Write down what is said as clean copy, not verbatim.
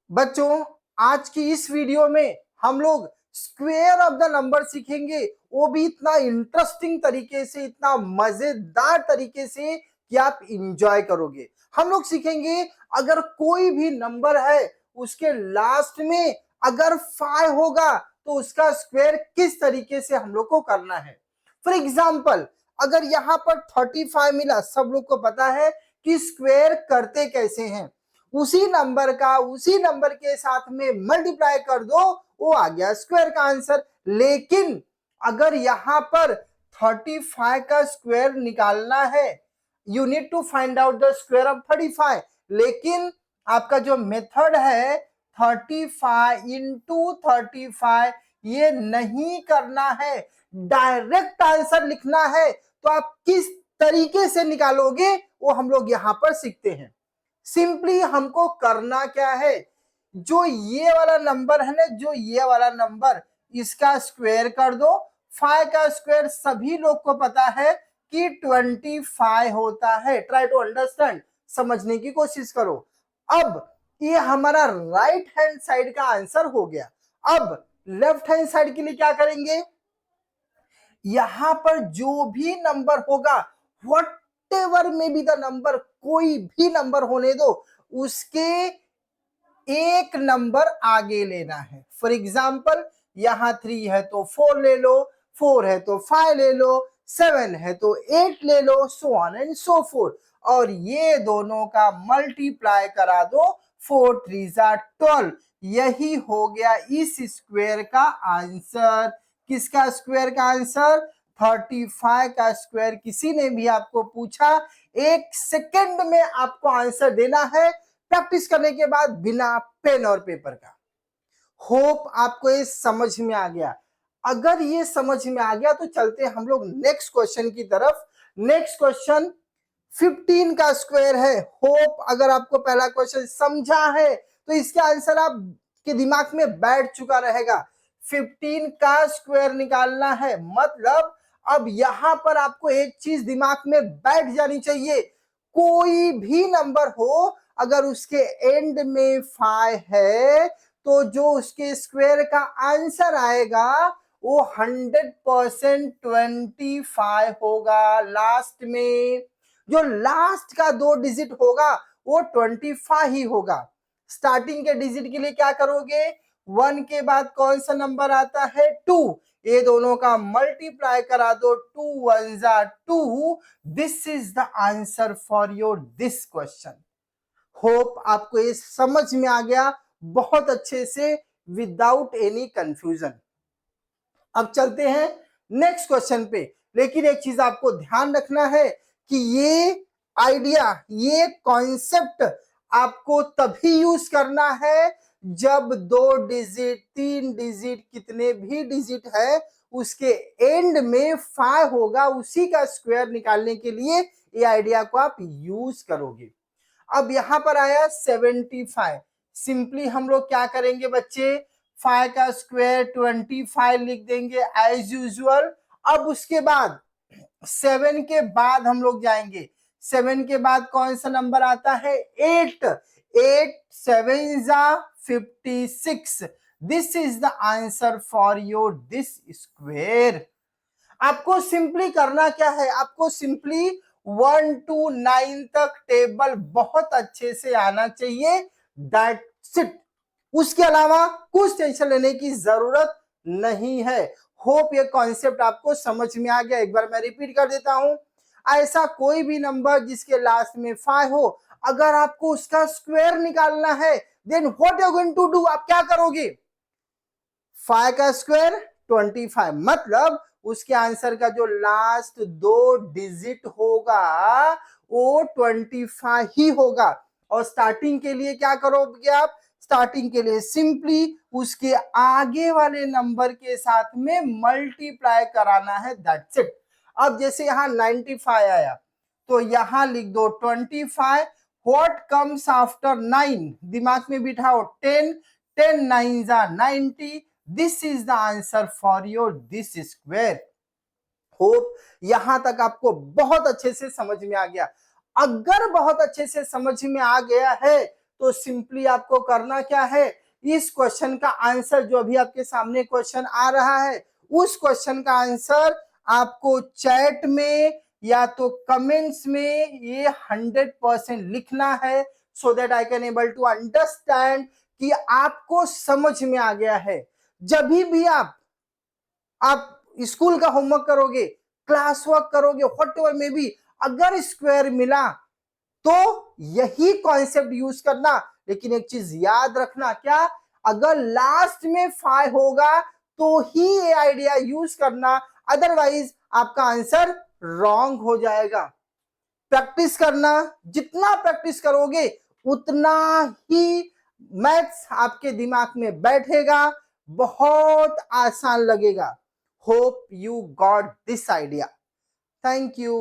बच्चों, आज की इस वीडियो में हम लोग स्क्वायर ऑफ द नंबर सीखेंगे, वो भी इतना इंटरेस्टिंग तरीके से, इतना मजेदार तरीके से कि आप इंजॉय करोगे। हम लोग सीखेंगे अगर कोई भी नंबर है उसके लास्ट में अगर 5 होगा तो उसका स्क्वायर किस तरीके से हम लोग को करना है। फॉर एग्जाम्पल, अगर यहाँ पर 35 मिला, सब लोग को पता है कि स्क्वायर करते कैसे हैं। उसी नंबर के साथ में मल्टीप्लाई कर दो, वो आ गया स्क्वायर का आंसर। लेकिन अगर यहां पर 35 का स्क्वायर निकालना है, you need to find out the square of 35। लेकिन आपका जो मेथड है 35 इंटू 35, ये नहीं करना है, डायरेक्ट आंसर लिखना है। तो आप किस तरीके से निकालोगे वो हम लोग यहां पर सीखते हैं। सिंपली हमको करना क्या है, जो ये वाला नंबर है ना, जो ये वाला नंबर, इसका स्क्वायर कर दो। 5 का स्क्वायर सभी लोग को पता है कि 25 होता है। ट्राई टू अंडरस्टैंड, समझने की कोशिश करो। अब ये हमारा राइट हैंड साइड का आंसर हो गया। अब लेफ्ट हैंड साइड के लिए क्या करेंगे, यहां पर जो भी नंबर होगा, व्हाट एवर में बी द नंबर, कोई भी नंबर होने दो, उसके एक नंबर आगे लेना है। फॉर एग्जाम्पल, यहां 3 है तो 4 ले लो, 4 है तो 5 ले लो, 7 है तो 8 ले लो, so on and so forth. और ये दोनों का मल्टीप्लाई करा दो, 4 3 12। यही हो गया इस स्क्वायर का आंसर। किसका स्क्वायर का आंसर? 35 का स्क्वायर। किसी ने भी आपको पूछा, 1 सेकंड में आपको आंसर देना है, प्रैक्टिस करने के बाद, बिना पेन और पेपर का। होप आपको ये समझ में आ गया। अगर ये समझ में आ गया तो चलते हम लोग नेक्स्ट क्वेश्चन की तरफ। नेक्स्ट क्वेश्चन 15 का स्क्वायर है। होप अगर आपको पहला क्वेश्चन समझा है तो इसका आंसर आपके दिमाग में बैठ चुका रहेगा। 15 का स्क्वायर निकालना है, मतलब अब यहां पर आपको एक चीज दिमाग में बैठ जानी चाहिए, कोई भी नंबर हो अगर उसके एंड में 5 है तो जो उसके स्क्वायर का आंसर आएगा वो 100% 25 होगा। लास्ट में जो लास्ट का 2 डिजिट होगा वो 25 ही होगा। स्टार्टिंग के डिजिट के लिए क्या करोगे, 1 के बाद कौन सा नंबर आता है? 2। ये दोनों का मल्टीप्लाई करा दो, 2 1 2। This is the answer for your this question. Hope आपको ये समझ में आ गया बहुत अच्छे से, विदाउट एनी कंफ्यूजन। अब चलते हैं नेक्स्ट क्वेश्चन पे। लेकिन एक चीज आपको ध्यान रखना है कि ये आइडिया, ये कॉन्सेप्ट आपको तभी यूज करना है जब 2 डिजिट, 3 डिजिट, कितने भी डिजिट है उसके एंड में 5 होगा, उसी का स्क्वायर निकालने के लिए ये आइडिया को आप यूज करोगे। अब यहां पर आया 75। सिंपली हम लोग क्या करेंगे बच्चे, 5 का स्क्वायर 25 लिख देंगे एज यूजुअल। अब उसके बाद 7 के बाद हम लोग जाएंगे। 7 के बाद कौन सा नंबर आता है? 8। 8 7 56। This is the answer for your this square. आपको सिंपली करना क्या है, आपको सिंपली 1 to 9 तक टेबल बहुत अच्छे से आना चाहिए, दैट्स इट। उसके अलावा कुछ टेंशन लेने की जरूरत नहीं है। होप ये कॉन्सेप्ट आपको समझ में आ गया। एक बार मैं रिपीट कर देता हूं, ऐसा कोई भी नंबर जिसके लास्ट में 5 हो, अगर आपको उसका स्क्वायर निकालना है, then what you going to do, आप क्या करोगे? 5 का स्क्वायर 25, मतलब उसके आंसर का जो लास्ट 2 डिजिट होगा वो 25 ही होगा। और स्टार्टिंग के लिए क्या करोगे आप? स्टार्टिंग के लिए सिंपली उसके आगे वाले नंबर के साथ में मल्टीप्लाई कराना है, दैट्स इट। अब जैसे यहां 95 आया तो यहां लिख दो 25। व्हाट कम्स आफ्टर 9, दिमाग में बिठाओ, 10। 10 9 90। This is the answer for your this square. Hope यहां तक आपको बहुत अच्छे से समझ में आ गया। अगर बहुत अच्छे से समझ में आ गया है तो सिंपली आपको करना क्या है, इस क्वेश्चन का आंसर जो अभी आपके सामने क्वेश्चन आ रहा है उस क्वेश्चन का आंसर आपको चैट में या तो कमेंट्स में ये 100% लिखना है, so that I can able to understand कि आपको समझ में आ गया है। जब भी आप स्कूल का होमवर्क करोगे, क्लास वर्क करोगे, व्हाटएवर में भी अगर स्क्वायर मिला तो यही कॉन्सेप्ट यूज करना। लेकिन एक चीज याद रखना, क्या, अगर लास्ट में 5 होगा तो ही ये आइडिया यूज करना, अदरवाइज आपका आंसर रॉन्ग हो जाएगा। प्रैक्टिस करना, जितना प्रैक्टिस करोगे उतना ही मैथ्स आपके दिमाग में बैठेगा, बहुत आसान लगेगा। Hope you got this idea. Thank you.